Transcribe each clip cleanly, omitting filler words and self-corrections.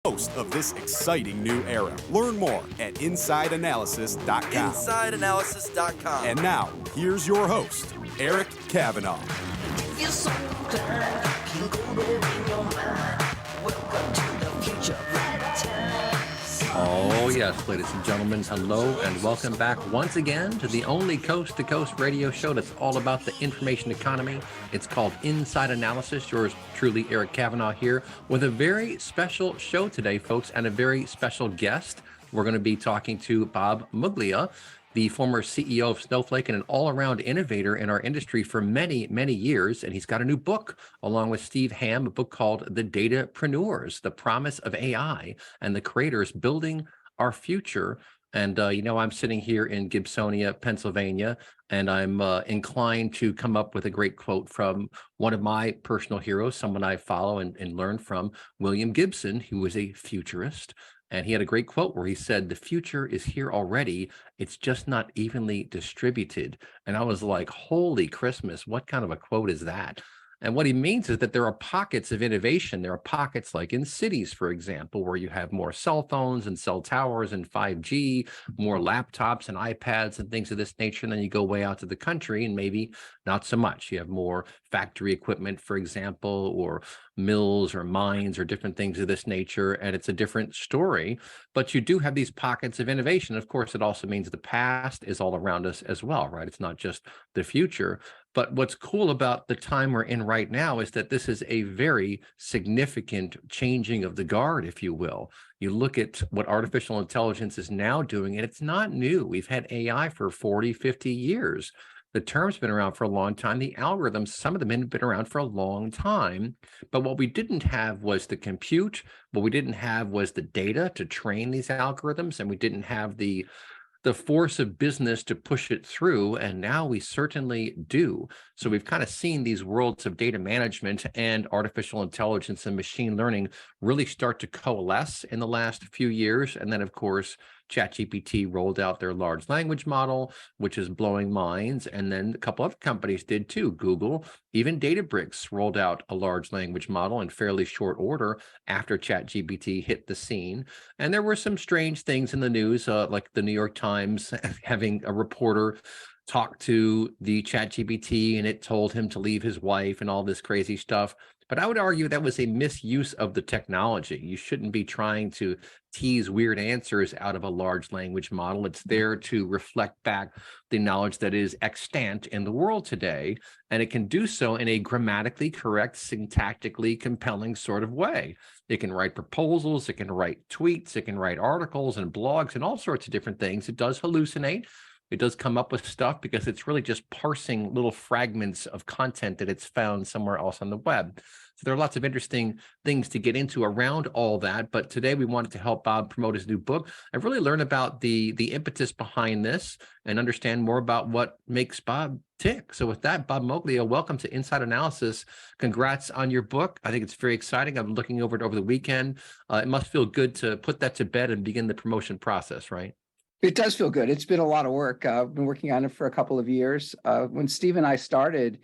Host of this exciting new era. Learn more at InsideAnalysis.com. InsideAnalysis.com. And now, here's your host, Eric Kavanaugh. Oh, yes, ladies and gentlemen, hello and welcome back once again to the only coast-to-coast radio show that's all about the information economy. It's called Inside Analysis. Yours truly, Eric Kavanaugh, here with a very special show today, folks, and a very special guest. We're going to be talking to Bob Muglia, the former CEO of Snowflake and an all-around innovator in our industry for many, many years. And he's got a new book along with Steve Hamm, a book called The DATAPRENEURS, The Promise of AI and the Creators Building Our Future. And, I'm sitting here in Gibsonia, Pennsylvania, and I'm inclined to come up with a great quote from one of my personal heroes, someone I follow and learn from, William Gibson, who was a futurist. And he had a great quote where he said, "The future is here already. It's just not evenly distributed." And I was like, holy Christmas, what kind of a quote is that? And what he means is that there are pockets of innovation. There are pockets like in cities, for example, where you have more cell phones and cell towers and 5G, more laptops and iPads and things of this nature. And then you go way out to the country and maybe not so much. You have more factory equipment, for example, or mills or mines or different things of this nature. And it's a different story. But you do have these pockets of innovation. Of course, it also means the past is all around us as well, right? It's not just the future. But what's cool about the time we're in right now is that this is a very significant changing of the guard, if you will. You look at what artificial intelligence is now doing, and it's not new. We've had AI for 40, 50 years. The term's been around for a long time. The algorithms, some of them have been around for a long time. But what we didn't have was the compute. What we didn't have was the data to train these algorithms, and we didn't have the force of business to push it through, and now we certainly do. So we've kind of seen these worlds of data management and artificial intelligence and machine learning really start to coalesce in the last few years. And then, of course, ChatGPT rolled out their large language model, which is blowing minds. And then a couple other companies did too. Google, even Databricks rolled out a large language model in fairly short order after ChatGPT hit the scene. And there were some strange things in the news, like the New York Times having a reporter talk to the ChatGPT and it told him to leave his wife and all this crazy stuff. But I would argue that was a misuse of the technology. You shouldn't be trying to tease weird answers out of a large language model. It's there to reflect back the knowledge that is extant in the world today, and it can do so in a grammatically correct, syntactically compelling sort of way. It can write proposals, it can write tweets, it can write articles and blogs and all sorts of different things. It does hallucinate. It does come up with stuff because it's really just parsing little fragments of content that it's found somewhere else on the web. So there are lots of interesting things to get into around all that. But today we wanted to help Bob promote his new book and really learn about the impetus behind this and understand more about what makes Bob tick. So with that, Bob Muglia, welcome to Inside Analysis. Congrats on your book. I think it's very exciting. I'm looking over it over the weekend. It must feel good to put that to bed and begin the promotion process, right? It does feel good. It's been a lot of work. I've been working on it for a couple of years. When Steve and I started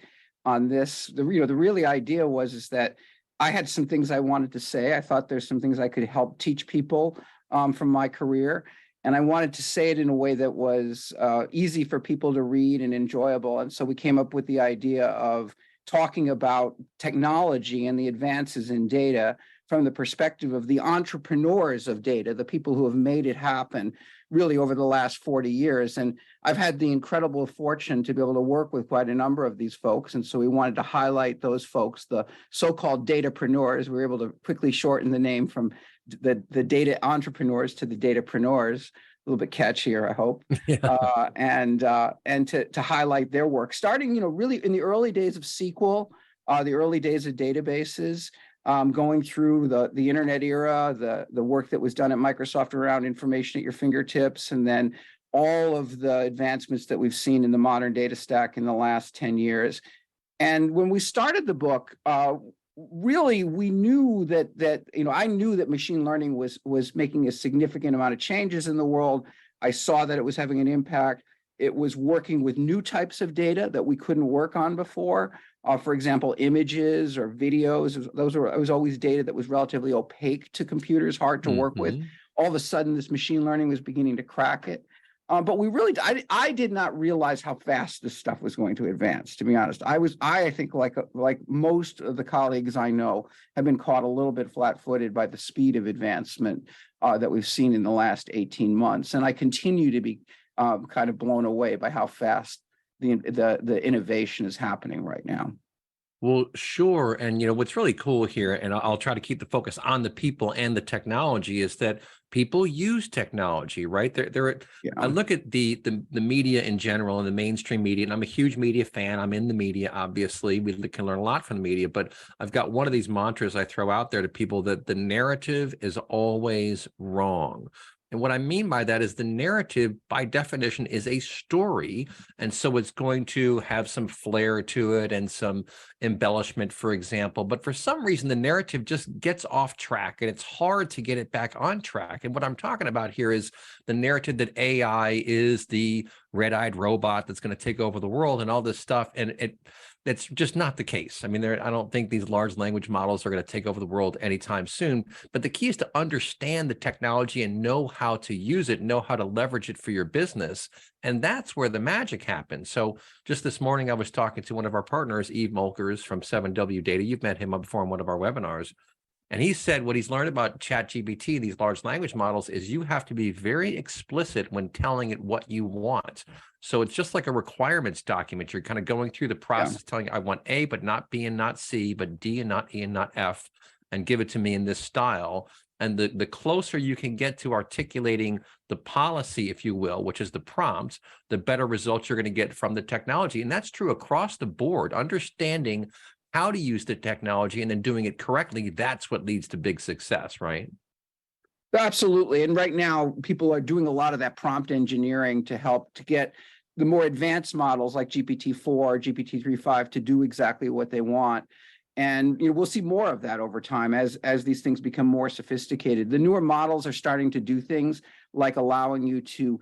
on this, the really idea was that I had some things I wanted to say. I thought there's some things I could help teach people from my career. And I wanted to say it in a way that was easy for people to read and enjoyable. And so we came up with the idea of talking about technology and the advances in data from the perspective of the entrepreneurs of data, the people who have made it happen really over the last 40 years. And I've had the incredible fortune to be able to work with quite a number of these folks. And so we wanted to highlight those folks, the so-called datapreneurs. We were able to quickly shorten the name from the data entrepreneurs to the datapreneurs. A little bit catchier, I hope, yeah. And to highlight their work, starting, really in the early days of SQL, the early days of databases, going through the internet era, the work that was done at Microsoft around information at your fingertips, and then all of the advancements that we've seen in the modern data stack in the last 10 years. And when we started the book, really, we knew that I knew that machine learning was making a significant amount of changes in the world. I saw that it was having an impact. It was working with new types of data that we couldn't work on before. For example, images or videos, it was always data that was relatively opaque to computers, hard to work with. All of a sudden, this machine learning was beginning to crack it. But I did not realize how fast this stuff was going to advance, to be honest. I think like most of the colleagues I know have been caught a little bit flat-footed by the speed of advancement that we've seen in the last 18 months. And I continue to be kind of blown away by how fast the innovation is happening right now. Well, sure. And, what's really cool here, and I'll try to keep the focus on the people and the technology, is that people use technology, right? I look at the media in general and the mainstream media, and I'm a huge media fan. I'm in the media, obviously. We can learn a lot from the media, but I've got one of these mantras I throw out there to people, that the narrative is always wrong. And what I mean by that is the narrative, by definition, is a story. And so it's going to have some flair to it and some embellishment, for example. But for some reason, the narrative just gets off track, and it's hard to get it back on track. And what I'm talking about here is the narrative that AI is the red-eyed robot that's going to take over the world and all this stuff. And that's just not the case. I mean, I don't think these large language models are going to take over the world anytime soon. But the key is to understand the technology and know how to use it, know how to leverage it for your business. And that's where the magic happens. So just this morning, I was talking to one of our partners, Eve Molkers from 7W Data. You've met him before in one of our webinars. And he said what he's learned about ChatGPT, these large language models, is you have to be very explicit when telling it what you want. So it's just like a requirements document. You're kind of going through the process, telling I want A, but not B and not C, but D and not E and not F, and give it to me in this style. And the closer you can get to articulating the policy, if you will, which is the prompt, the better results you're going to get from the technology. And that's true across the board. Understanding how to use the technology and then doing it correctly, that's what leads to big success, right? Absolutely. And right now, people are doing a lot of that prompt engineering to help to get the more advanced models like GPT-4, GPT-3.5 to do exactly what they want. And we'll see more of that over time as these things become more sophisticated. The newer models are starting to do things like allowing you to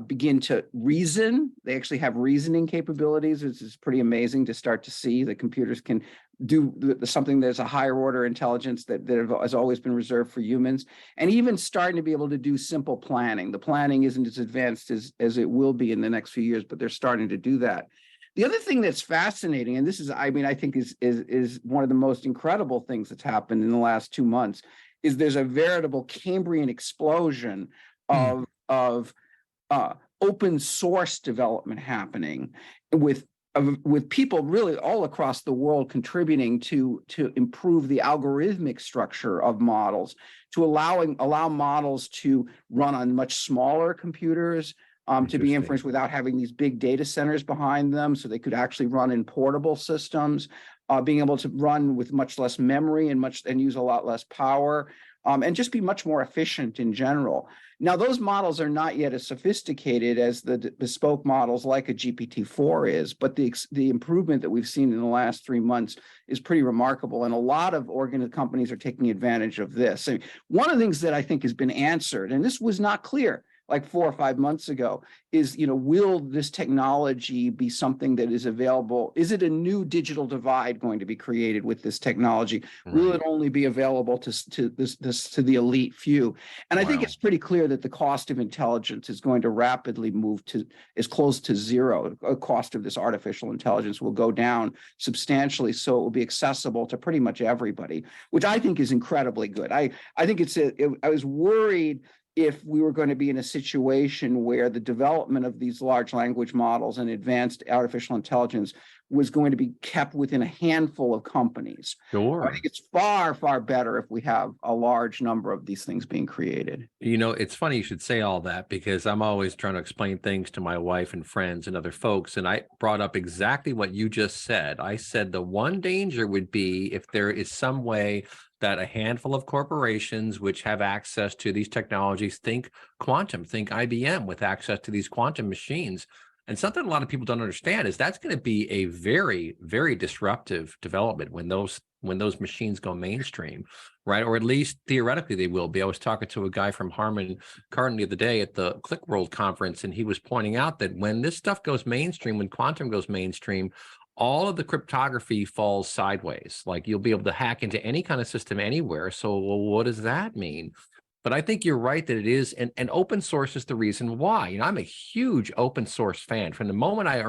begin to reason. They actually have reasoning capabilities. It's pretty amazing to start to see that computers can do something that's a higher order intelligence that has always been reserved for humans, and even starting to be able to do simple planning. The planning isn't as advanced as it will be in the next few years, but they're starting to do that. The other thing that's fascinating, and this is, I think is one of the most incredible things that's happened in the last 2 months, is there's a veritable Cambrian explosion of open source development happening with people really all across the world contributing to improve the algorithmic structure of models, to allow models to run on much smaller computers, to be inferenced without having these big data centers behind them, so they could actually run in portable systems, being able to run with much less memory and use a lot less power, and just be much more efficient in general. Now, those models are not yet as sophisticated as the bespoke models like a GPT-4 is, but the improvement that we've seen in the last 3 months is pretty remarkable, and a lot of companies are taking advantage of this. And one of the things that I think has been answered, and this was not clear like 4 or 5 months ago, is, will this technology be something that is available? Is it a new digital divide going to be created with this technology? Right. Will it only be available to the elite few? And I think it's pretty clear that the cost of intelligence is going to rapidly move to as close to zero. The cost of this artificial intelligence will go down substantially, so it will be accessible to pretty much everybody, which I think is incredibly good. I think I was worried if we were going to be in a situation where the development of these large language models and advanced artificial intelligence was going to be kept within a handful of companies. Sure. I think it's far, far better if we have a large number of these things being created. It's funny you should say all that, because I'm always trying to explain things to my wife and friends and other folks. And I brought up exactly what you just said. I said the one danger would be if there is some way that a handful of corporations which have access to these technologies, think quantum, think IBM with access to these quantum machines. And something a lot of people don't understand is that's going to be a very, very disruptive development when those machines go mainstream, right? Or at least theoretically they will be. I was talking to a guy from Harman Kardon the other day at the ClickWorld conference, and he was pointing out that when this stuff goes mainstream, when quantum goes mainstream, all of the cryptography falls sideways. Like you'll be able to hack into any kind of system anywhere. So well, what does that mean? But I think you're right that it is, and open source is the reason why. I'm a huge open source fan. From the moment I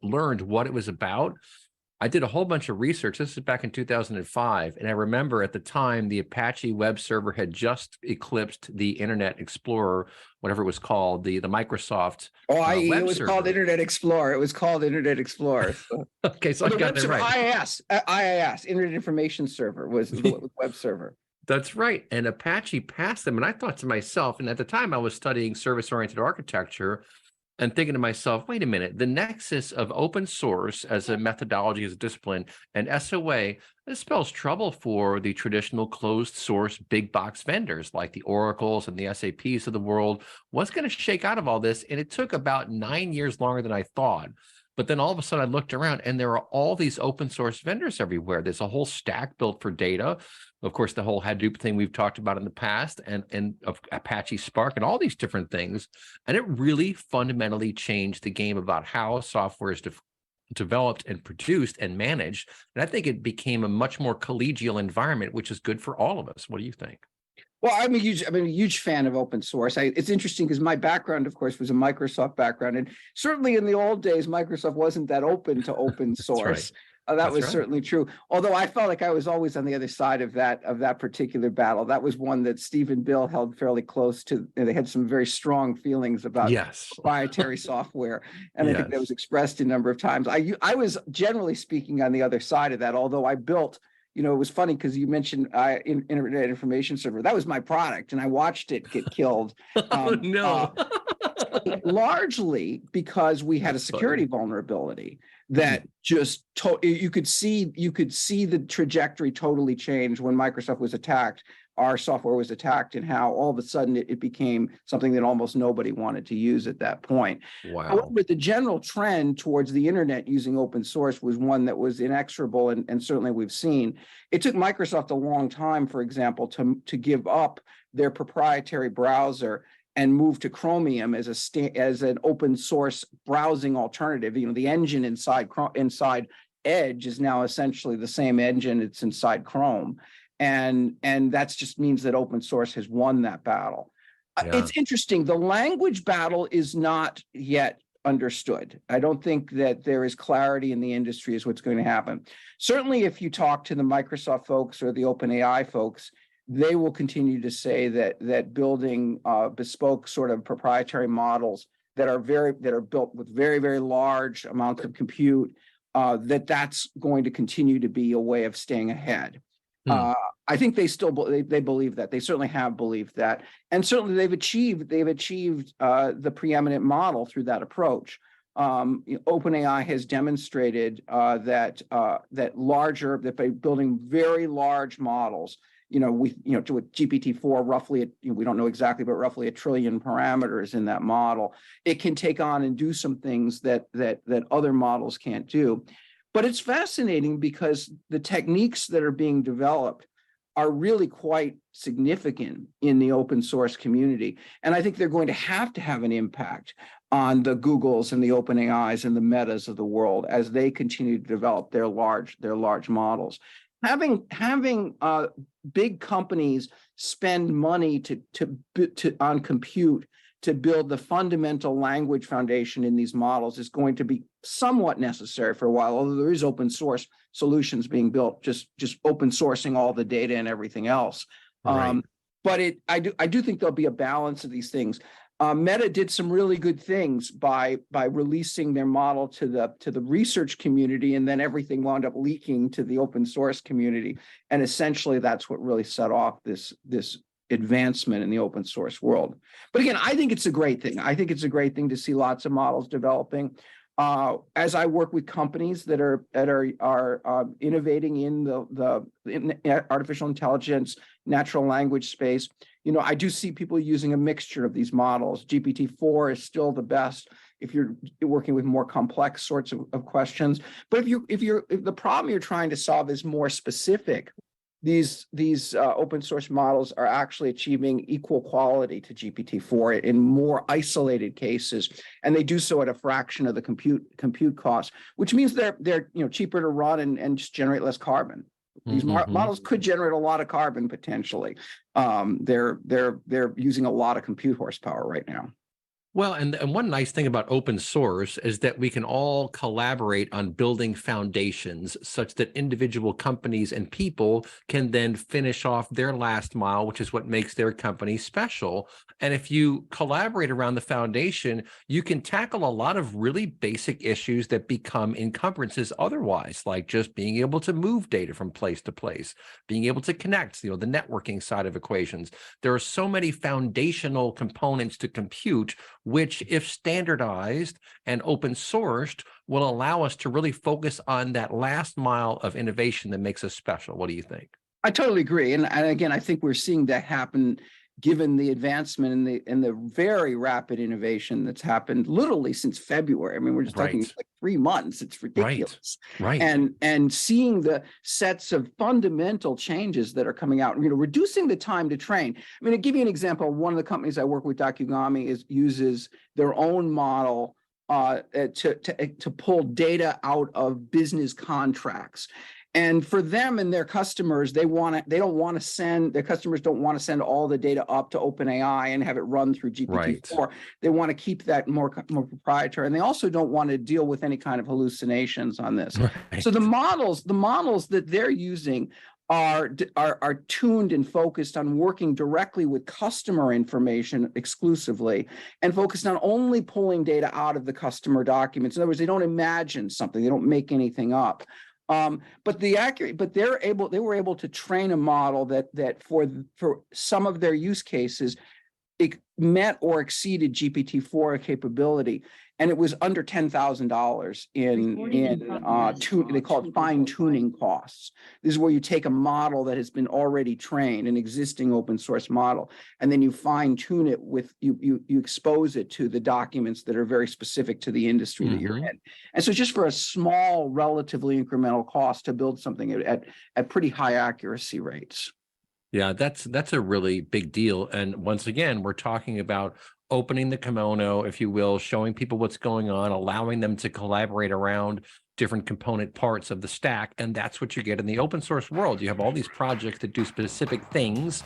learned what it was about, I did a whole bunch of research. This is back in 2005. And I remember at the time, the Apache web server had just eclipsed the Internet Explorer, whatever it was called, the Microsoft it web was server. called Internet Explorer. It was called Internet Explorer. So. Okay, so I got it right. IIS, Internet Information Server was the web server. That's right. And Apache passed them. And I thought to myself, and at the time I was studying service-oriented architecture and thinking to myself, wait a minute, the nexus of open source as a methodology, as a discipline, and SOA, this spells trouble for the traditional closed source big box vendors like the Oracles and the SAPs of the world. What's going to shake out of all this? And it took about 9 years longer than I thought. But then all of a sudden I looked around and there are all these open source vendors everywhere. There's a whole stack built for data. Of course, the whole Hadoop thing we've talked about in the past, and of Apache Spark and all these different things. And it really fundamentally changed the game about how software is developed and produced and managed. And I think it became a much more collegial environment, which is good for all of us. What do you think? Well, I'm a huge fan of open source. It's interesting because my background, of course, was a Microsoft background, and certainly in the old days, Microsoft wasn't that open to open source. That was certainly true. Although I felt like I was always on the other side of that particular battle. That was one that Steve and Bill held fairly close to. They had some very strong feelings about proprietary software, and I think that was expressed a number of times. I was generally speaking on the other side of that. Although I built. It was funny because you mentioned Internet Information Server. That was my product, and I watched it get killed. Largely because we had a security vulnerability that just you could see the trajectory totally change when Microsoft was attacked. Our software was attacked, and how all of a sudden it became something that almost nobody wanted to use at that point. Wow. However, the general trend towards the internet using open source was one that was inexorable, and certainly we've seen. It took Microsoft a long time, for example, to give up their proprietary browser and move to Chromium as an open source browsing alternative. The engine inside Edge is now essentially the same engine it's inside Chrome. And that just means that open source has won that battle. It's interesting. The language battle is not yet understood. I don't think that there is clarity in the industry as what's going to happen. Certainly, if you talk to the Microsoft folks or the OpenAI folks, they will continue to say that building bespoke sort of proprietary models that are built with very, very large amounts of compute, that's going to continue to be a way of staying ahead. I think they believe that. They certainly have believed that, and certainly they've achieved the preeminent model through that approach. OpenAI has demonstrated that by building very large models, to a GPT-4, roughly, we don't know exactly, but roughly 1 trillion parameters in that model, it can take on and do some things that other models can't do. But it's fascinating because the techniques that are being developed are really quite significant in the open source community. And I think they're going to have an impact on the Googles and the OpenAIs and the Metas of the world as they continue to develop their large models. Having big companies spend money on compute to build the fundamental language foundation in these models is going to be somewhat necessary for a while, although there is open source solutions being built, just open sourcing all the data and everything else. Right. But I do think there'll be a balance of these things. Meta did some really good things by releasing their model to the research community, and then everything wound up leaking to the open source community. And essentially, that's what really set off this advancement in the open source world. But again, I think it's a great thing. I think it's a great thing to see lots of models developing. As I work with companies that are innovating in the artificial intelligence, natural language space, I do see people using a mixture of these models. GPT-4 is still the best if you're working with more complex sorts of questions. But if the problem you're trying to solve is more specific, these open source models are actually achieving equal quality to GPT-4 in more isolated cases, and they do so at a fraction of the compute cost, which means they're cheaper to run and just generate less carbon. These models could generate a lot of carbon potentially. They're using a lot of compute horsepower right now. Well, and one nice thing about open source is that we can all collaborate on building foundations such that individual companies and people can then finish off their last mile, which is what makes their company special. And if you collaborate around the foundation, you can tackle a lot of really basic issues that become encumbrances otherwise, like just being able to move data from place to place, being able to connect, the networking side of equations. There are so many foundational components to compute, which, if standardized and open sourced, will allow us to really focus on that last mile of innovation that makes us special. What do you think? I totally agree. And again, I think we're seeing that happen given the advancement and the very rapid innovation that's happened literally since February. I mean, we're just talking like 3 months. It's ridiculous. Right. And seeing the sets of fundamental changes that are coming out, reducing the time to train. I mean, to give you an example, one of the companies I work with, Dakugami, uses their own model to pull data out of business contracts. And for them and their customers, their customers don't want to send all the data up to OpenAI and have it run through GPT-4. Right. They want to keep that more proprietary, and they also don't want to deal with any kind of hallucinations on this. Right. So the models that they're using are tuned and focused on working directly with customer information exclusively, and focused on only pulling data out of the customer documents. In other words, they don't imagine something, they don't make anything up. But they were able to train a model that for some of their use cases, it met or exceeded GPT-4 capability, and it was under $10,000 they call it fine tuning costs. This is where you take a model that has been already trained, an existing open source model, and then you fine tune it with you expose it to the documents that are very specific to the industry that you're in. And so just for a small, relatively incremental cost to build something at pretty high accuracy rates. Yeah, that's a really big deal. And once again, we're talking about opening the kimono, if you will, showing people what's going on, allowing them to collaborate around different component parts of the stack. And that's what you get in the open source world. You have all these projects that do specific things.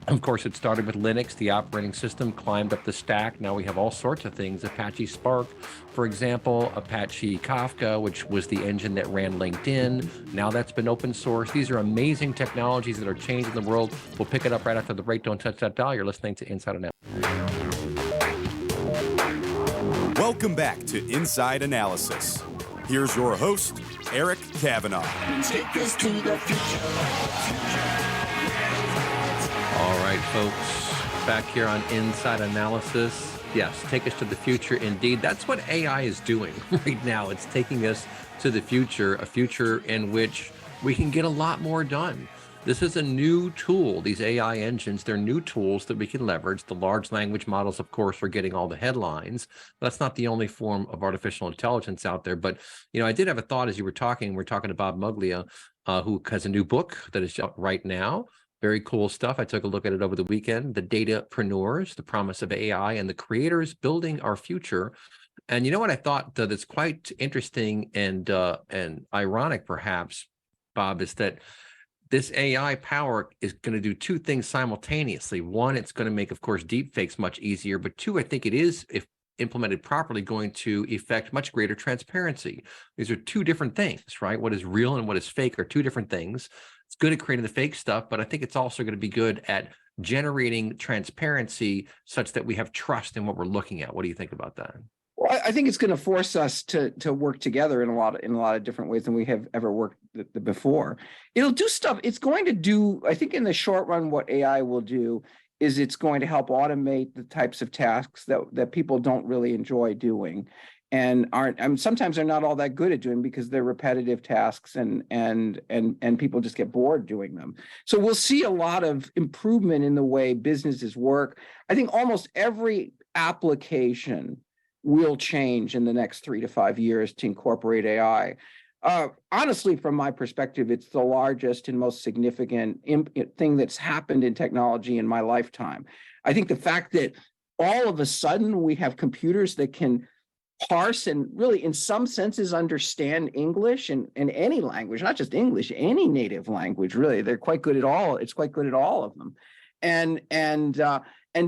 Of course, it started with Linux, the operating system, climbed up the stack. Now we have all sorts of things. Apache Spark, for example, Apache Kafka, which was the engine that ran LinkedIn. Now that's been open source. These are amazing technologies that are changing the world. We'll pick it up right after the break. Don't touch that dial. You're listening to Inside Analysis. Welcome back to Inside Analysis. Here's your host, Eric Kavanaugh. Take us to the future. All right, folks, back here on Inside Analysis. Yes, take us to the future indeed. That's what AI is doing right now. It's taking us to the future, a future in which we can get a lot more done. This is a new tool. These AI engines, they're new tools that we can leverage. The large language models, of course, are getting all the headlines. That's not the only form of artificial intelligence out there. But, I did have a thought as you were talking. We're talking to Bob Muglia, who has a new book that is out right now. Very cool stuff. I took a look at it over the weekend. The DATAPRENEURS, the promise of AI and the creators building our future. And you know what I thought that's quite interesting and ironic, perhaps, Bob, is that this AI power is going to do two things simultaneously. One, it's going to make, of course, deepfakes much easier. But two, I think it is, if implemented properly, going to effect much greater transparency. These are two different things, right? What is real and what is fake are two different things. It's good at creating the fake stuff, but I think it's also going to be good at generating transparency such that we have trust in what we're looking at. What do you think about that? Well, I think it's going to force us to work together in a lot of different ways than we have ever worked before. It'll do stuff. It's going to do, I think, in the short run, what AI will do is it's going to help automate the types of tasks that people don't really enjoy doing, and sometimes they're not all that good at doing because they're repetitive tasks, and people just get bored doing them. So we'll see a lot of improvement in the way businesses work. I think almost every application will change in the next 3 to 5 years to incorporate AI. Honestly, from my perspective, it's the largest and most significant thing that's happened in technology in my lifetime. I think the fact that all of a sudden we have computers that can parse and really, in some senses, understand English and any language, not just English, any native language, really. They're quite good at all. It's quite good at all of them. And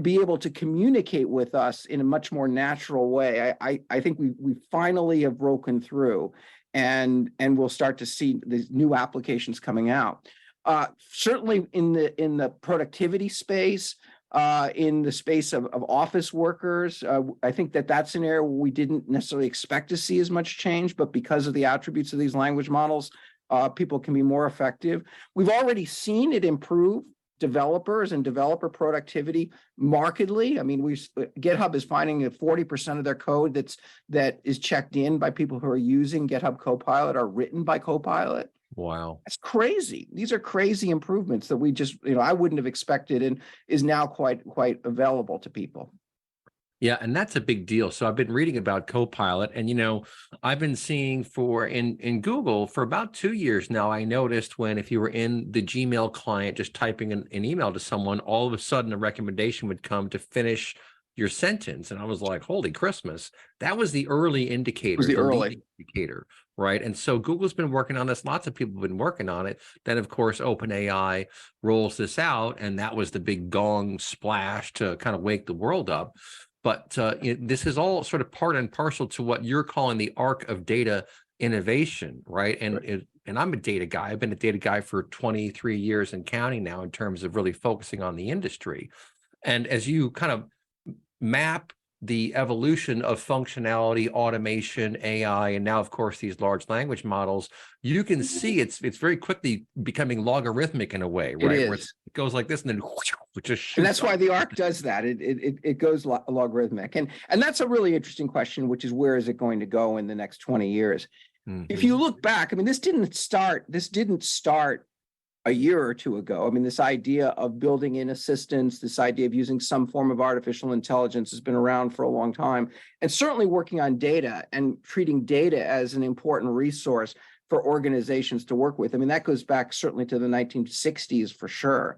be able to communicate with us in a much more natural way. I think we finally have broken through. And we'll start to see these new applications coming out. Certainly in the productivity space, in the space of office workers, I think that's an area where we didn't necessarily expect to see as much change, but because of the attributes of these language models, people can be more effective. We've already seen it improve developers and developer productivity markedly. I mean, GitHub is finding that 40% of their code that is checked in by people who are using GitHub Copilot are written by Copilot. Wow. That's crazy. These are crazy improvements that we just, I wouldn't have expected and is now quite available to people. Yeah, and that's a big deal. So I've been reading about Copilot, and I've been seeing in Google for about 2 years now. I noticed if you were in the Gmail client just typing an email to someone, all of a sudden a recommendation would come to finish your sentence, and I was like, "Holy Christmas!" That was the early indicator, the leading indicator, right? And so Google's been working on this. Lots of people have been working on it. Then, of course, OpenAI rolls this out, and that was the big gong splash to kind of wake the world up. But this is all sort of part and parcel to what you're calling the arc of data innovation, right? And I'm a data guy. I've been a data guy for 23 years and counting now in terms of really focusing on the industry. And as you kind of map the evolution of functionality, automation, AI, and now, of course, these large language models, you can see it's very quickly becoming logarithmic in a way, right? It is. Where it goes like this and then it just shoots. And that's why up. the arc does that. It goes logarithmic. And that's a really interesting question, which is where is it going to go in the next 20 years? Mm-hmm. If you look back, I mean, this didn't start a year or two ago. I mean, this idea of building in assistants, this idea of using some form of artificial intelligence has been around for a long time, and certainly working on data and treating data as an important resource for organizations to work with. I mean, that goes back certainly to the 1960s for sure,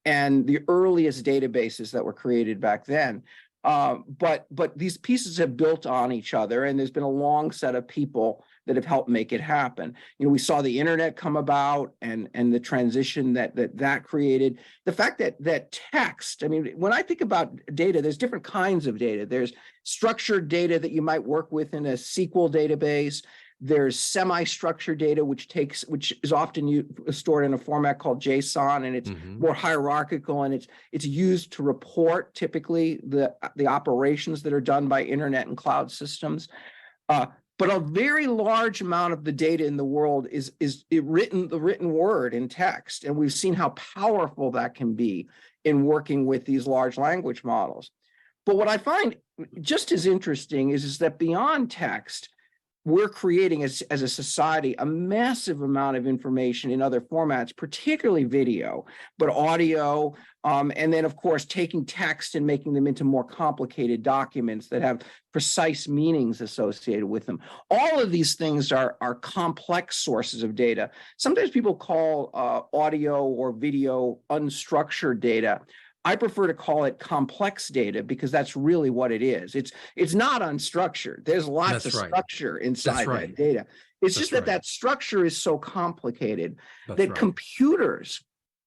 and the earliest databases that were created back then. But these pieces have built on each other, and there's been a long set of people that have helped make it happen. We saw the internet come about and the transition that created. The fact that text, I mean, when I think about data, there's different kinds of data. There's structured data that you might work with in a SQL database. There's semi-structured data, which is often stored in a format called JSON, and it's more hierarchical, and it's used to report typically the operations that are done by internet and cloud systems. But a very large amount of the data in the world is the written word in text, and we've seen how powerful that can be in working with these large language models. But what I find just as interesting is that beyond text, we're creating as a society a massive amount of information in other formats, particularly video, but audio, and then, of course, taking text and making them into more complicated documents that have precise meanings associated with them. All of these things are complex sources of data. Sometimes people call audio or video unstructured data. I prefer to call it complex data because that's really what it is. It's not unstructured. There's lots of structure inside that data. It's just that structure is so complicated that computers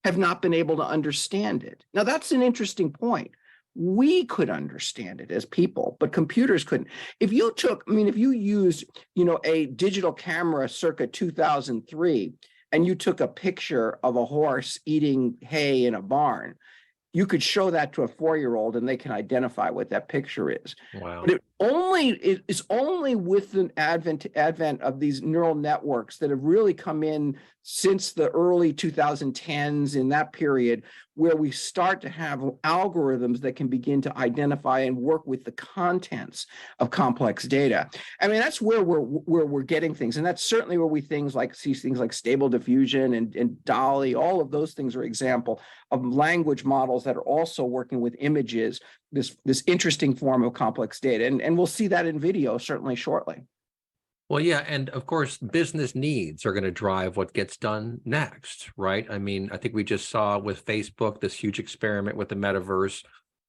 have not been able to understand it. Now, that's an interesting point. We could understand it as people, but computers couldn't. If you used, a digital camera circa 2003, and you took a picture of a horse eating hay in a barn, you could show that to a 4-year-old and they can identify what that picture is. Wow. But it's only with the advent of these neural networks that have really come in since the early 2010s, in that period, where we start to have algorithms that can begin to identify and work with the contents of complex data. I mean, that's where we're getting things. And that's certainly where we see things like Stable Diffusion and DALL-E. All of those things are example of language models that are also working with images, this interesting form of complex data. And we'll see that in video certainly shortly. Well, yeah, and of course, business needs are going to drive what gets done next, right? I mean, I think we just saw with Facebook this huge experiment with the metaverse.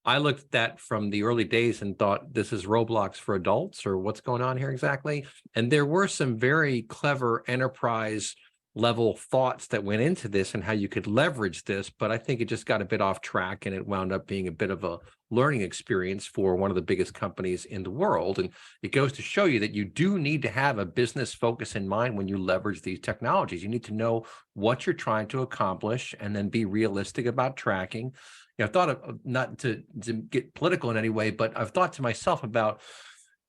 I looked at that from the early days and thought, this is Roblox for adults, or what's going on here exactly? And there were some very clever enterprise level thoughts that went into this and how you could leverage this, but I think it just got a bit off track and it wound up being a bit of a learning experience for one of the biggest companies in the world. And it goes to show you that you do need to have a business focus in mind when you leverage these technologies. You need to know what you're trying to accomplish and then be realistic about tracking. I've thought of, not to get political in any way, but I've thought to myself about,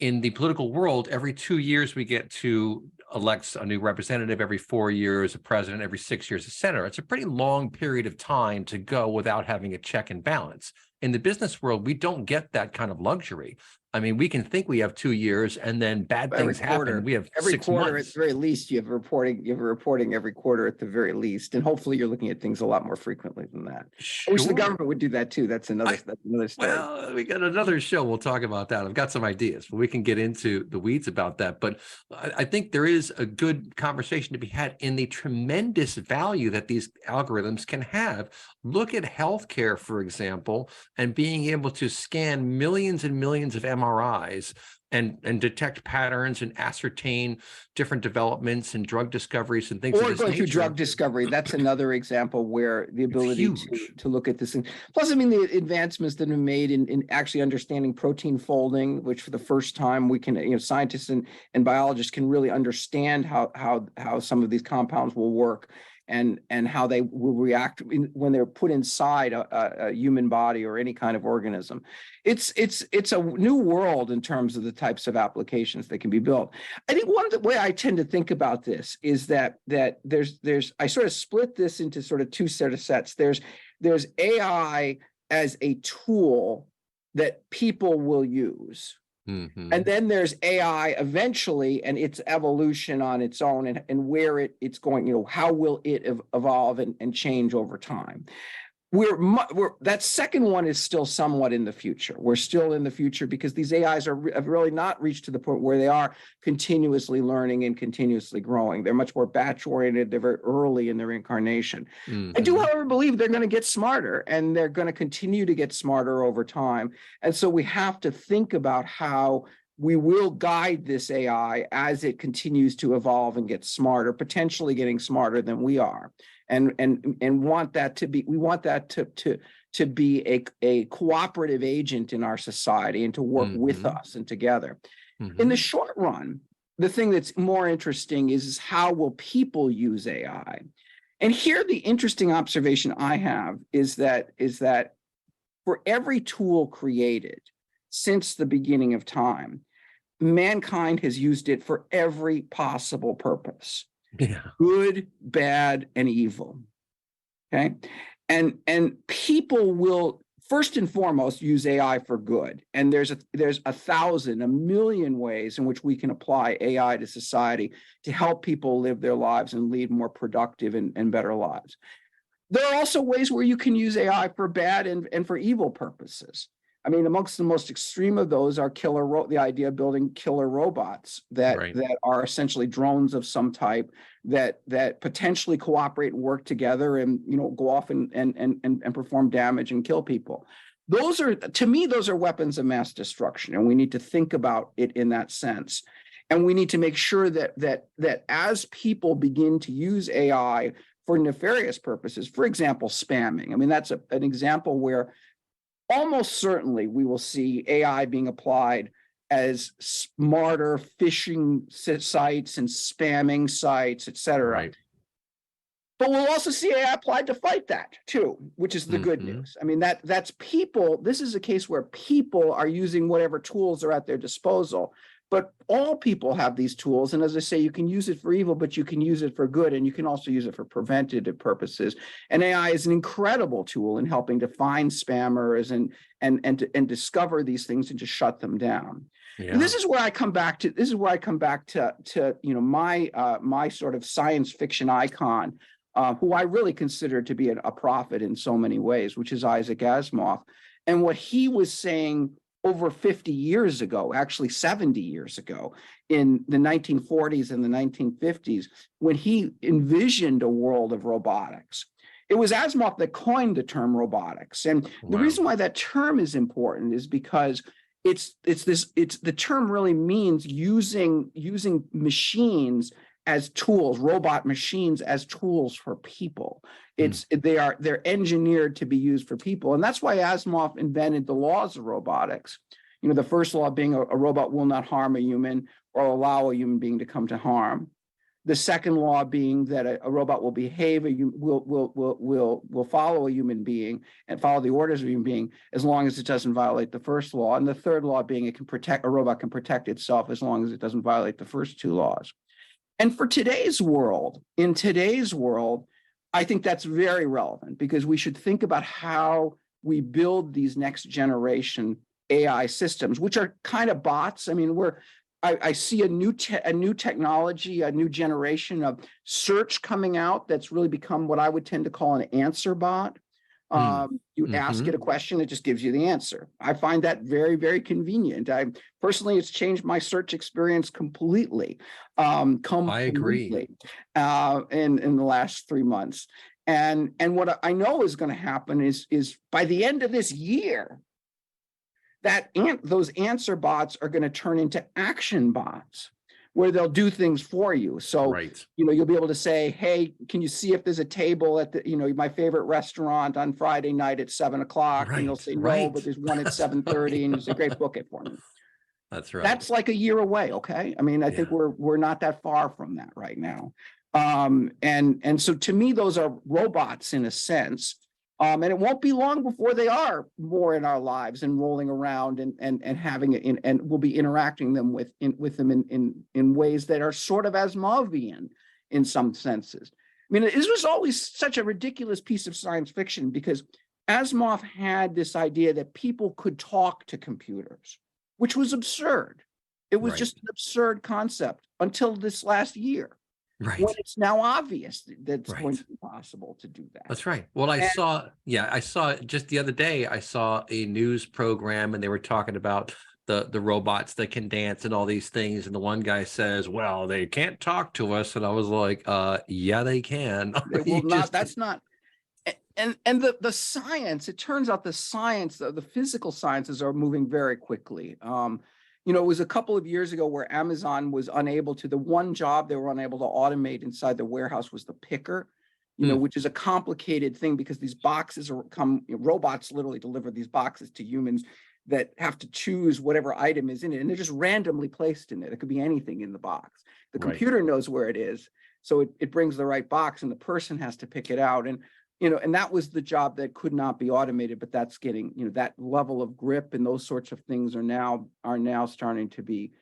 in the political world, every 2 years we get to elect a new representative, every 4 years a president, every 6 years a senator. It's a pretty long period of time to go without having a check and balance. In the business world, we don't get that kind of luxury. I mean, we can think we have 2 years and then bad things happen. We have every 6 quarter months. at the very least. You have reporting every quarter at the very least, and hopefully you're looking at things a lot more frequently than that. I wish the Sure. government would do that too. That's another story. Well, we got another show. We'll talk about that. I've got some ideas, but we can get into the weeds about that. But I think there is a good conversation to be had in the tremendous value that these algorithms can have. Look at healthcare, for example, and being able to scan millions and millions of MRIs and detect patterns and ascertain different developments and drug discoveries and things of Or this going through nature. drug discovery. That's another example where the ability to look at this. And plus, I mean, the advancements that have been made in actually understanding protein folding, which for the first time we can, scientists and biologists can really understand how some of these compounds will work and how they will react when they're put inside a human body or any kind of organism. It's a new world in terms of the types of applications that can be built. I think one of the way I tend to think about this is that there's I sort of split this into sort of two set of sets. There's AI as a tool that people will use. Mm-hmm. And then there's AI eventually and its evolution on its own and where it's going, how will it evolve and change over time? That second one is still somewhat in the future. We're still in the future because these AIs have really not reached to the point where they are continuously learning and continuously growing. They're much more batch oriented. They're very early in their incarnation. Mm-hmm. I do, however, believe they're going to get smarter and they're going to continue to get smarter over time. And so we have to think about how we will guide this AI as it continues to evolve and get smarter, potentially getting smarter than we are. And want that to be, we want that to be a cooperative agent in our society and to work with us and together. In the short run, the thing that's more interesting is how will people use AI? And here the interesting observation I have is that for every tool created since the beginning of time, mankind has used it for every possible purpose. Yeah. Good, bad, and evil. Okay. And people will first and foremost use AI for good. And there's a million ways in which we can apply AI to society to help people live their lives and lead more productive and better lives. There are also ways where you can use AI for bad and for evil purposes. I mean, amongst the most extreme of those are the idea of building killer robots that are essentially drones of some type that potentially cooperate and work together and go off and perform damage and kill people. Those are weapons of mass destruction, and we need to think about it in that sense. And we need to make sure that as people begin to use AI for nefarious purposes, for example, spamming. I mean, that's an example where almost certainly we will see AI being applied as smarter phishing sites and spamming sites, et cetera. Right. But we'll also see AI applied to fight that too, which is the good news. I mean, that's people. This is a case where people are using whatever tools are at their disposal. But all people have these tools. And as I say, you can use it for evil, but you can use it for good. And you can also use it for preventative purposes. And AI is an incredible tool in helping to find spammers and discover these things and to shut them down. Yeah. And this is where I come back to my sort of science fiction icon, who I really consider to be a prophet in so many ways, which is Isaac Asimov. And what he was saying over 50 years ago, actually 70 years ago, in the 1940s and the 1950s, when he envisioned a world of robotics. It was Asimov that coined the term robotics. And the reason why that term is important is because the term really means using machines as tools, robot machines as tools for people. They're engineered to be used for people. And that's why Asimov invented the laws of robotics. The first law being a robot will not harm a human or allow a human being to come to harm. The second law being that a robot will behave, will follow a human being and follow the orders of a human being as long as it doesn't violate the first law. And the third law being a robot can protect itself as long as it doesn't violate the first two laws. And for in today's world, I think that's very relevant because we should think about how we build these next generation AI systems, which are kind of bots. I mean, I see a new technology, a new generation of search coming out that's really become what I would tend to call an answer bot. You ask it a question, it just gives you the answer. I find that very, very convenient. Personally, it's changed my search experience completely. I agree. In the last 3 months. And what I know is going to happen is by the end of this year, those answer bots are going to turn into action bots where they'll do things for you. So, you'll be able to say, hey, can you see if there's a table at my favorite restaurant on Friday night at 7:00? And you'll say, no, but there's one at 7:30 and you say, great, book it for me. That's right. That's like a year away. Okay. I mean, I think we're not that far from that right now. And so to me, those are robots in a sense. And it won't be long before they are more in our lives and rolling around and having it and we'll be interacting with them in ways that are sort of Asimovian in some senses. I mean, this was always such a ridiculous piece of science fiction because Asimov had this idea that people could talk to computers, which was absurd. It was just an absurd concept until this last year. When it's now obvious that it's going to be possible to do that. That's right. Well, I saw just the other day, I saw a news program and they were talking about the robots that can dance and all these things. And the one guy says, well, they can't talk to us. And I was like, yeah, they can. That's not. And the science, it turns out the physical sciences are moving very quickly. It was a couple of years ago where Amazon was the one job they were unable to automate inside the warehouse was the picker, which is a complicated thing because these boxes robots literally deliver these boxes to humans that have to choose whatever item is in it. And they're just randomly placed in it. It could be anything in the box. The computer knows where it is. So it brings the right box and the person has to pick it out. And that was the job that could not be automated, but that's getting, that level of grip and those sorts of things are now starting to be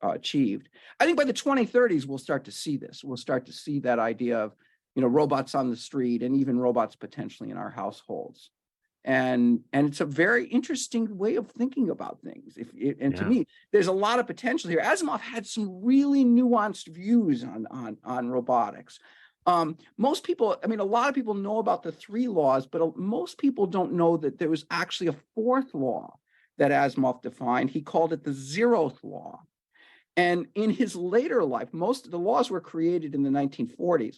achieved. I think by the 2030s, we'll start to see this. We'll start to see that idea of, robots on the street and even robots potentially in our households. And it's a very interesting way of thinking about things. To me, there's a lot of potential here. Asimov had some really nuanced views on robotics. Most people, a lot of people know about the three laws, but most people don't know that there was actually a fourth law that Asimov defined. He called it the zeroth law. And in his later life, most of the laws were created in the 1940s.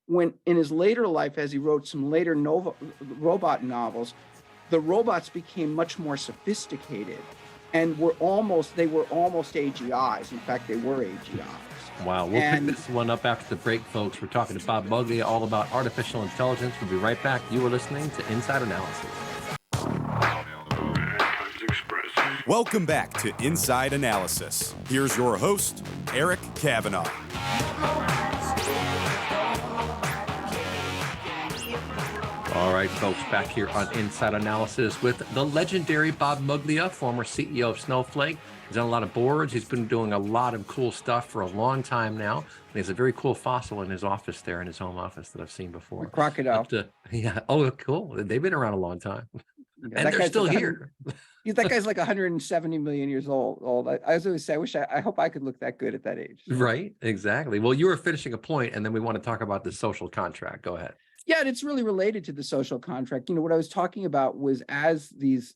When in his later life, as he wrote some later robot novels, the robots became much more sophisticated and were almost AGIs. In fact, they were AGIs. Wow. We'll pick this one up after the break, folks. We're talking to Bob Muglia all about artificial intelligence. We'll be right back. You are listening to Inside Analysis. Welcome back to Inside Analysis. Here's your host, Eric Kavanaugh. All right, folks, back here on Inside Analysis with the legendary Bob Muglia, former CEO of Snowflake. He's done a lot of boards. He's been doing a lot of cool stuff for a long time now. And he has a very cool fossil in his office there, in his home office that I've seen before. A crocodile. Oh, cool. They've been around a long time. And they're still here. That guy's like 170 million years old. I always say, I hope I could look that good at that age. Right, exactly. Well, you were finishing a point, and then we want to talk about the social contract. Go ahead. Yeah, and it's really related to the social contract. What I was talking about was as these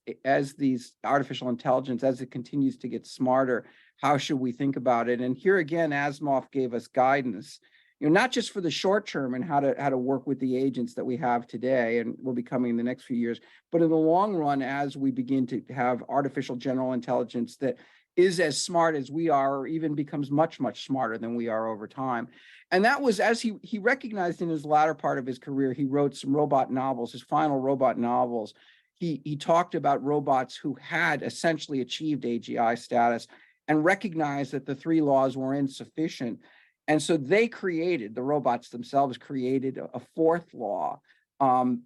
artificial intelligence, as it continues to get smarter, how should we think about it? And here again, Asimov gave us guidance, not just for the short term and how to work with the agents that we have today and will be coming in the next few years, but in the long run, as we begin to have artificial general intelligence that is as smart as we are, or even becomes much, much smarter than we are over time. And that was, as he recognized in his latter part of his career, he wrote some robot novels, his final robot novels. He talked about robots who had essentially achieved AGI status and recognized that the 3 laws were insufficient. And so the robots themselves created a 4th law.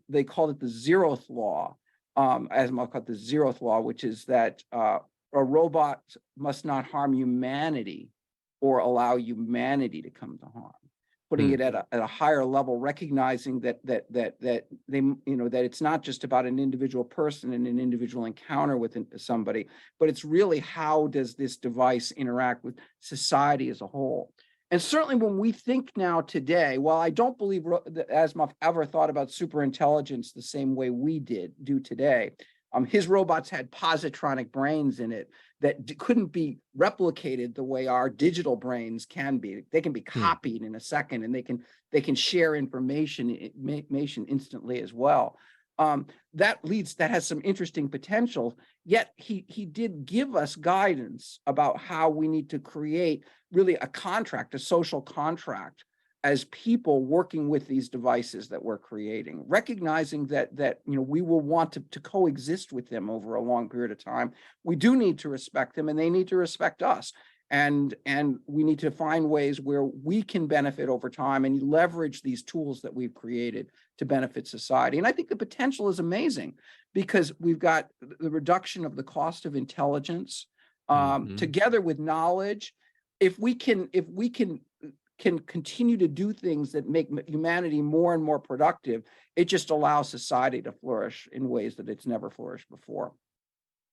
They called it the 0th law, Asimov called it the 0th law, which is that a robot must not harm humanity or allow humanity to come to harm, putting it at a higher level, recognizing that they, that it's not just about an individual person and an individual encounter with somebody, but it's really how does this device interact with society as a whole. And certainly when we think now today, while I don't believe that Asimov ever thought about superintelligence the same way we do today, his robots had positronic brains in it that couldn't be replicated the way our digital brains can be. They can be copied in a second, and they can share information instantly as well. That has some interesting potential. Yet he did give us guidance about how we need to create really a contract, a social contract, as people working with these devices that we're creating, recognizing that we will want to coexist with them over a long period of time. We do need to respect them, and they need to respect us. And we need to find ways where we can benefit over time and leverage these tools that we've created to benefit society. And I think the potential is amazing because we've got the reduction of the cost of intelligence, together with knowledge. If we can continue to do things that make humanity more and more productive, it just allows society to flourish in ways that it's never flourished before.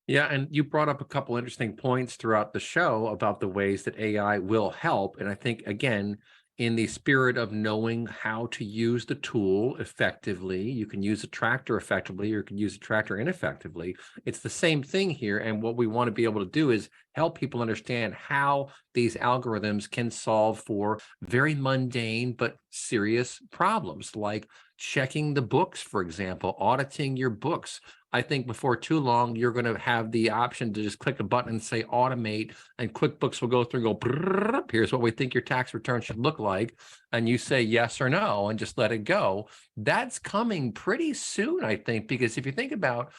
Yeah, and you brought up a couple interesting points throughout the show about the ways that AI will help. And I think, again, in the spirit of knowing how to use the tool effectively, you can use a tractor effectively, or you can use a tractor ineffectively. It's the same thing here. And what we want to be able to do is help people understand how these algorithms can solve for very mundane but serious problems, like checking the books, for example, auditing your books. I think before too long, you're going to have the option to just click a button and say automate, and QuickBooks will go through and go, here's what we think your tax return should look like. And you say yes or no and just let it go. That's coming pretty soon, I think, because if you think about,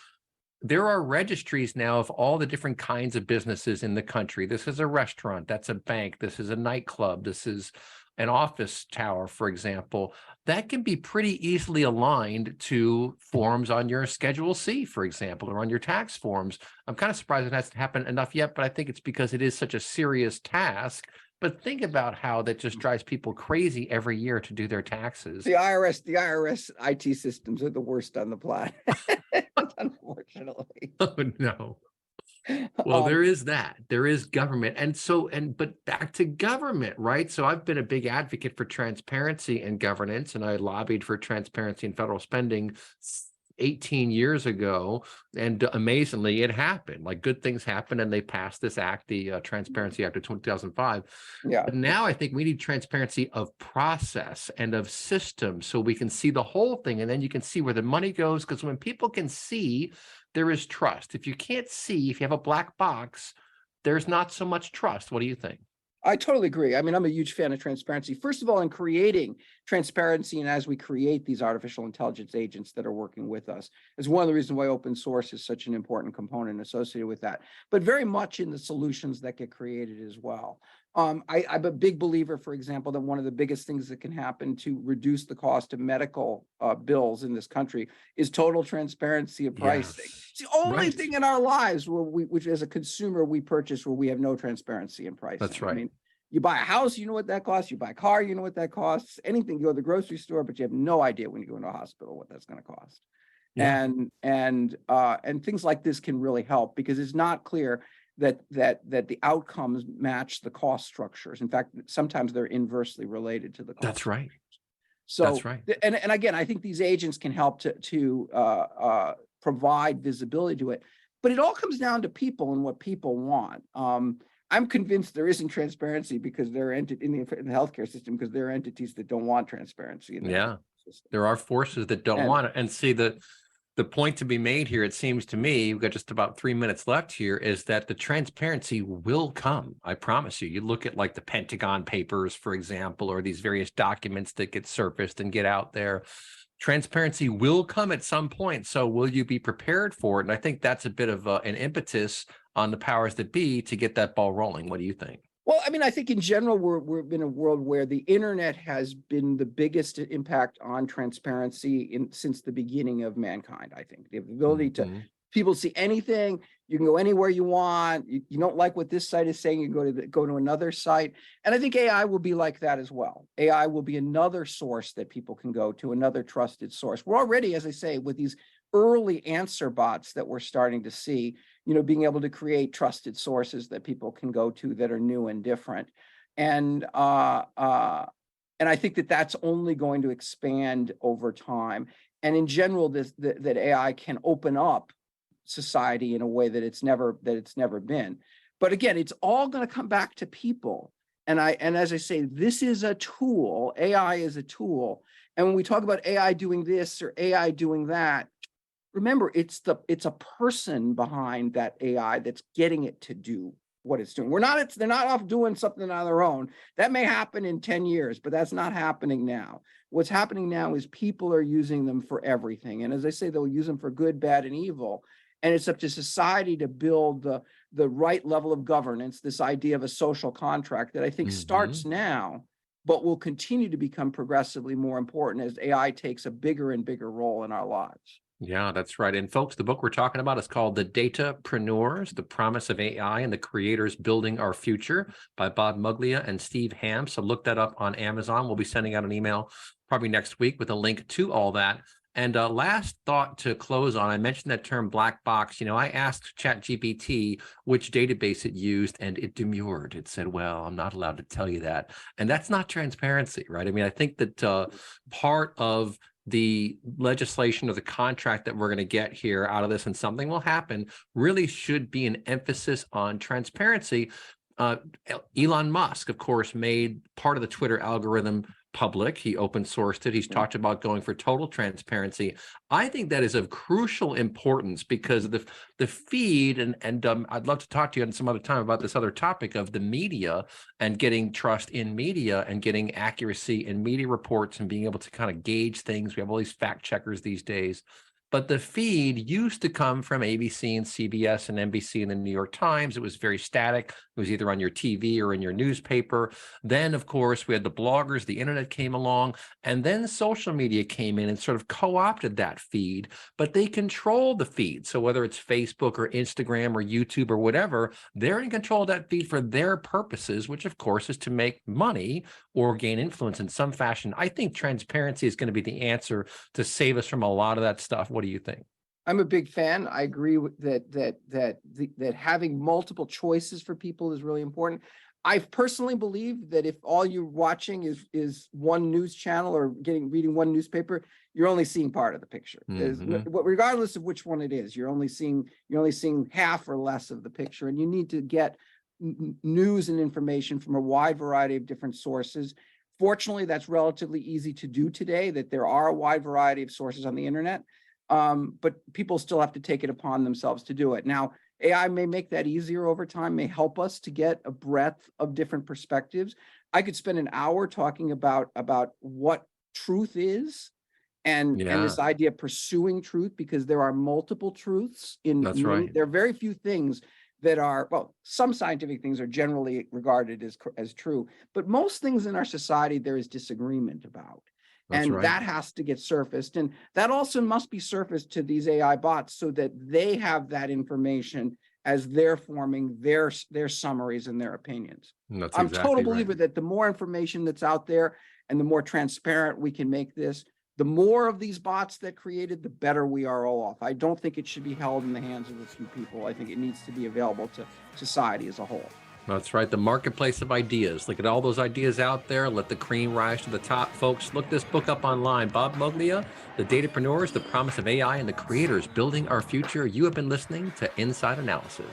there are registries now of all the different kinds of businesses in the country. This is a restaurant, that's a bank, this is a nightclub, this is an office tower, for example. That can be pretty easily aligned to forms on your Schedule C, for example, or on your tax forms. I'm kind of surprised it hasn't happened enough yet, but I think it's because it is such a serious task. But think about how that just drives people crazy every year to do their taxes. The IRS IT systems are the worst on the planet, unfortunately. Oh, no. Well, there is that. There is government. But back to government, right? So I've been a big advocate for transparency and governance, and I lobbied for transparency in federal spending 18 years ago. And amazingly, it happened. Like, good things happened, and they passed this act, the Transparency Act of 2005. Yeah. But now I think we need transparency of process and of systems so we can see the whole thing, and then you can see where the money goes. Because when people can see, there is trust. If you can't see, if you have a black box, there's not so much trust. What do you think? I totally agree. I mean, I'm a huge fan of transparency. First of all, in creating transparency, and as we create these artificial intelligence agents that are working with us, is one of the reasons why open source is such an important component associated with that, but very much in the solutions that get created as well. I'm a big believer, for example, that one of the biggest things that can happen to reduce the cost of medical bills in this country is total transparency of pricing. Yes. It's the only thing in our lives which as a consumer we purchase where we have no transparency in pricing. That's right. I mean, you buy a house, you know what that costs. You buy a car, you know what that costs. Anything, you go to the grocery store, but you have no idea when you go into a hospital what that's going to cost. Yeah. And things like this can really help because it's not clear that the outcomes match the cost structures. In fact, sometimes they're inversely related to the cost. That's right. So, That's right. and again, I think these agents can help to provide visibility to it, but it all comes down to people and what people want. I'm convinced there isn't transparency because they're in the healthcare system, because there are entities that don't want transparency in the Yeah. healthcare system. There are forces that don't want it. And see, the point to be made here, it seems to me, we've got just about 3 minutes left here, is that the transparency will come. I promise you. You look at like the Pentagon Papers, for example, or these various documents that get surfaced and get out there. Transparency will come at some point. So will you be prepared for it? And I think that's a bit of an impetus on the powers that be to get that ball rolling. What do you think? Well, I mean, I think in general, we're in a world where the internet has been the biggest impact on transparency since the beginning of mankind. I think the ability to people see anything, you can go anywhere you want. You don't like what this site is saying, you can go to another site. And I think AI will be like that as well. AI will be another source that people can go to, another trusted source. We're already, as I say, with these early answer bots that we're starting to see, being able to create trusted sources that people can go to that are new and different. And I think that that's only going to expand over time. And in general, that AI can open up society in a way that it's never been. But again, it's all going to come back to people. And as I say, this is a tool. AI is a tool. And when we talk about AI doing this or AI doing that, remember, it's a person behind that AI that's getting it to do what it's doing. They're not off doing something on their own. That may happen in 10 years, but that's not happening now. What's happening now is people are using them for everything. And as I say, they'll use them for good, bad, and evil. And it's up to society to build the right level of governance, this idea of a social contract that I think starts now, but will continue to become progressively more important as AI takes a bigger and bigger role in our lives. Yeah, that's right. And folks, the book we're talking about is called The DATAPRENEURS, The Promise of AI and the Creators Building Our Future by Bob Muglia and Steve Hamm. So look that up on Amazon. We'll be sending out an email probably next week with a link to all that. And last thought to close on, I mentioned that term black box. I asked ChatGPT which database it used, and it demurred. It said, well, I'm not allowed to tell you that. And that's not transparency, right? I mean, I think that part of the legislation or the contract that we're going to get here out of this, and something will happen, really should be an emphasis on transparency. Elon Musk, of course, made part of the Twitter algorithm public. He open sourced it. He's talked about going for total transparency. I think that is of crucial importance because the feed, and I'd love to talk to you at some other time about this other topic of the media and getting trust in media and getting accuracy in media reports and being able to kind of gauge things. We have all these fact checkers these days. But the feed used to come from ABC and CBS and NBC and the New York Times. It was very static. It was either on your TV or in your newspaper. Then, of course, we had the bloggers, the internet came along, and then social media came in and sort of co-opted that feed, but they control the feed. So whether it's Facebook or Instagram or YouTube or whatever, they're in control of that feed for their purposes, which of course is to make money or gain influence in some fashion. I think transparency is going to be the answer to save us from a lot of that stuff. What do you think? I'm a big fan. I agree with that having multiple choices for people is really important. I personally believe that if all you're watching is one news channel or reading one newspaper, you're only seeing part of the picture. Regardless of which one it is, you're only seeing half or less of the picture, and you need to get news and information from a wide variety of different sources. Fortunately, that's relatively easy to do today, that there are a wide variety of sources on the internet. But people still have to take it upon themselves to do it. Now, AI may make that easier over time, may help us to get a breadth of different perspectives. I could spend an hour talking about what truth is and this idea of pursuing truth, because there are multiple truths That's right. There are very few things that are, well, some scientific things are generally regarded as true, but most things in our society there is disagreement about. That has to get surfaced. And that also must be surfaced to these AI bots so that they have that information as they're forming their summaries and their opinions. I'm a total believer that the more information that's out there and the more transparent we can make this, the more of these bots that created, the better we are all off. I don't think it should be held in the hands of a few people. I think it needs to be available to society as a whole. That's right. The marketplace of ideas. Look at all those ideas out there. Let the cream rise to the top, folks. Look this book up online. Bob Muglia, The DATAPRENEURS, The Promise of AI and the Creators Building Our Future. You have been listening to Inside Analysis.